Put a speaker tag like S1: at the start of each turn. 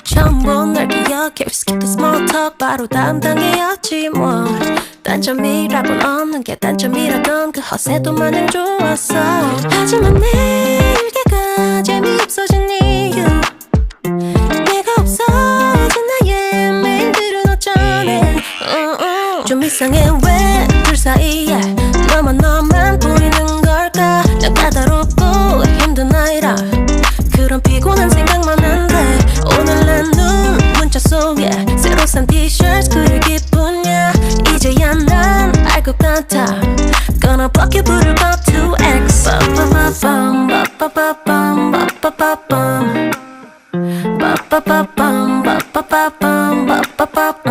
S1: 처음 본 널 기억해 Skip the small talk 바로 다음 단계였지 뭐 단점이라곤 없는 게 단점이라던 그 허세도 마냥 좋았어 하지만 내일게가 재미없어진 이유 내가 없어진 나의 메일들은 어쩌네 좀 이상해 왜 둘 사이에 너만 보이는 걸까 난 까다롭고 힘든 아이라 그런 피곤한 생각만 한데 오늘 난 눈 문자 속에 새로 산 티셔츠 그리 기쁘냐 이제야 난 알 것 같아 Gonna block you 부를 법 2X 빠빠빠밤 빠빠빠밤 빠빠빠밤 빠빠빠밤 빠빠빠밤 빠빠빠밤